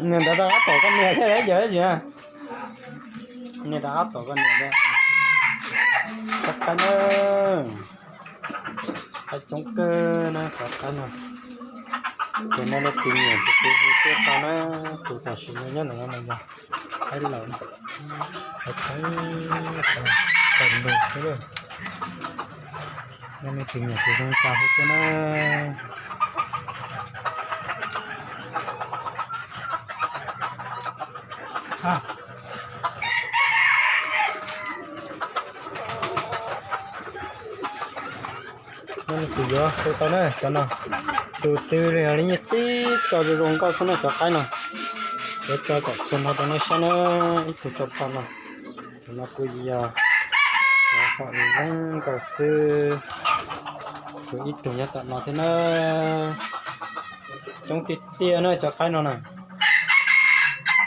Nên đã tổ con nè thế đấy giờ gì à? Nên đã tổ con nè đây. Tất cả nữa. Cái chống cơ nó tất cả nữa. Cái này là tiền nhiều, cái sao nó tụ tập sự nhất là này nha. Cái lợn, cái đồ thế rồi. Nên tiền nhiều thì không cao cho nó. Nên từ giờ tôi tới đây cho nó từ từ rồi lấy nhặt tí cho rồi rong cao nó cho cái nào để cho cả chân nó sẽ nó ít cho con nào nó cứ giờ họ rong cao sư rồi ít tuổi tận nó thế nó trong tít tia nó cho cái nào này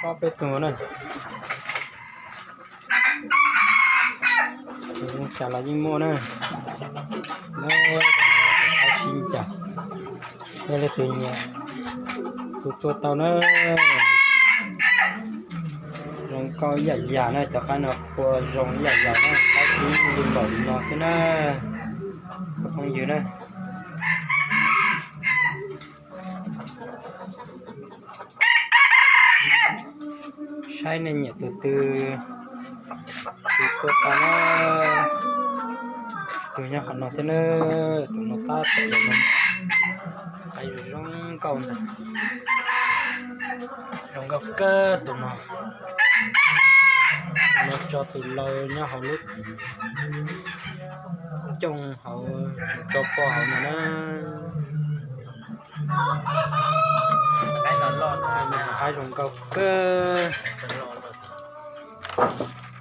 có cái tủ này chả là gì mua này nó xin chả đây là tiền nhà tụi tao nó rong coi giả này cho cái nó của rong giả nó cái gì đừng bảo nó thế nó không gì nữa sai nên nhẹ từ tụi tao nó tụi nhau khăn nó thế nó ta tự nhiên ai rong cầu này rong gặp cơ tụi nó cho từ lâu nhau họ lúc chung họ cho po họ mà nó cái rong cầu cơ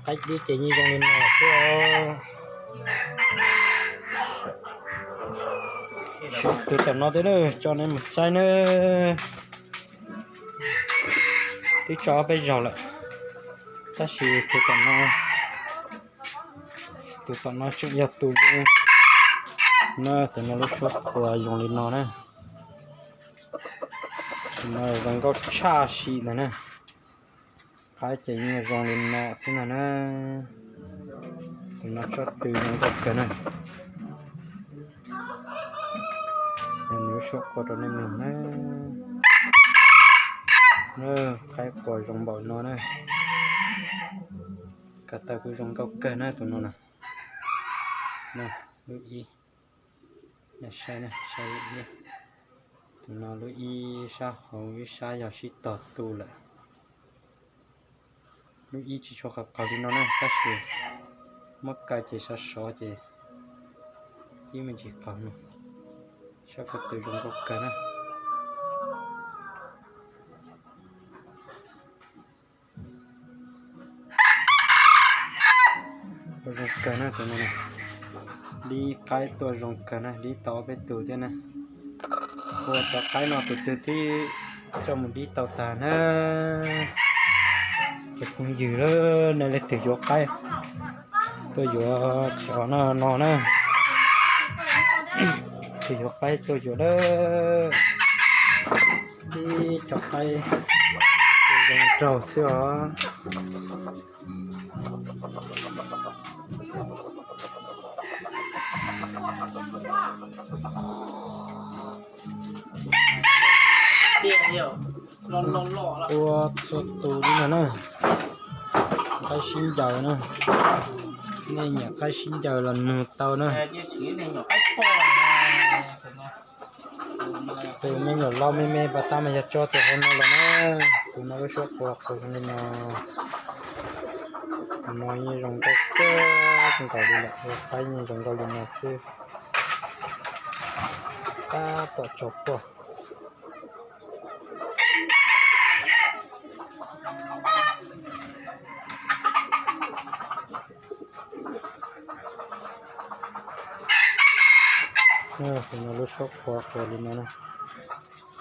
cách đi chỉ như trong này xưa tôi tầm nó thế nữa cho nên một sai nữa tôi cho bây giờ lại ta chỉ tôi tầm nó chụp giật tôi nó tụi nó lúc xuất của dùng lên nó này nó còn có cha xì này nè cái chỉ như dùng lên nó xin là nó cho từ những cái này nếu số có đó nên mình nó cái quả rong bò nó này cả ta cứ rong cao cây này tụi nó nè lưu ý nè sai lưu ý tụi nó lưu ý sao hầu như sai giờ chỉ tọt tu lại lưu ý chỉ cho cả đi nó này cái gì mất cái chỉ sao số chỉ ý mình chỉ cầm cho cái từ rong cao cây này rong cây này tụi nó này đi cáiตัวrong cây này đi tàu về tàu thế này của tàu cái nó từ thì cho mình đi tàu tàn á cái cũng dữ đó này là từ chỗ cái tôi chỗ cho nó nè từ chỗ cái tôi chỗ đó đi cho cái rong trầu xưa Tua sốt tù đi mà nè, cái xin chờ nè, này nhỉ cái xin chờ lần tàu nè, từ mấy nhỏ lo mê bà ta mà cho từ hôm nay là nó, tụi nó có sốt bọt rồi nên nó như rồng có không có gì lại, phải như rồng có gì mà xưa, ta bỏ chọc bỏ. Thì nó lúc sốt bọt rồi đi nè,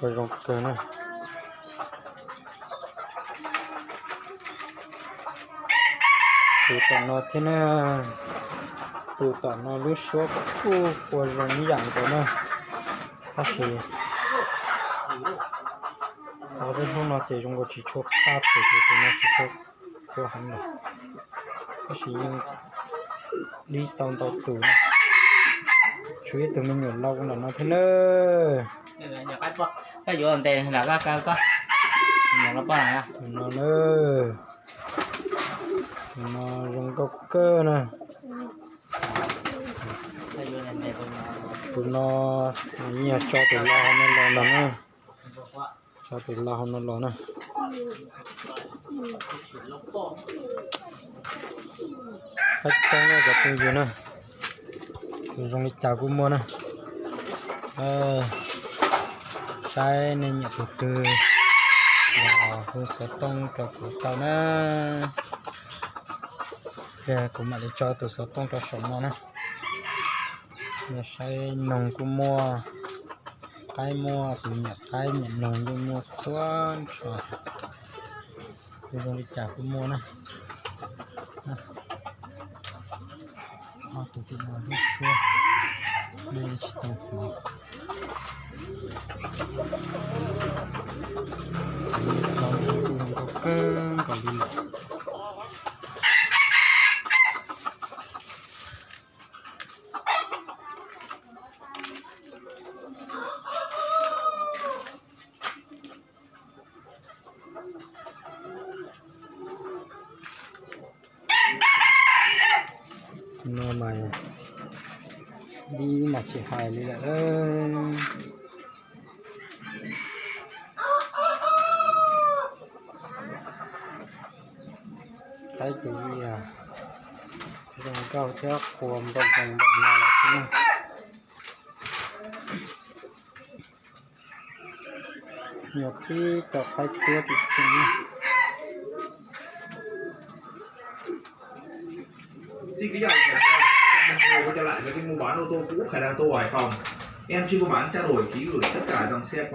rồi rồng cơ nè. Tụi nó thế nè, tụi nó lúc sốt của rồng dạng của nó,它是，我这种呢，这种我去做大腿的，那是做很了，它是用你当到肚呢，所以tụi mình nhiều lâu là nó thế nữa. Cái vụ làm tiền là có nhà nó bao này nó nữa, nó dùng cốc cơ nè, tụi nó nhiều cho tụi lo nó lo nè, cho tụi lo nó lo nè. Hết cái này gặp tôi gì nè, tôi dùng đi chào cũng mua nè, sai nên nhập từ từ, tôi sẽ tông cho cụ tao nè, để cũng mà để cho tôi sẽ tông cho sống nó nè, nhà sai nồng cũng mua, cái mua thì nhập cái nhận nồng nhưng mua xuống rồi, tôi dùng đi chào cũng mua nè. Tôi thích nó rất xưa đây chỉ tông nó còn có cơm còn đi nó mà đi mà chỉ hài đi là cái gì à dòng cao theo cuồng bọc nào là thế này nhiều khi cho cái tua thì chung. Xin kính chào cả nhà, quay trở lại với kênh mua bán ô tô cũ Khải Đăng Tô Hải Phòng. Em chuyên mua bán trao đổi ký gửi tất cả dòng xe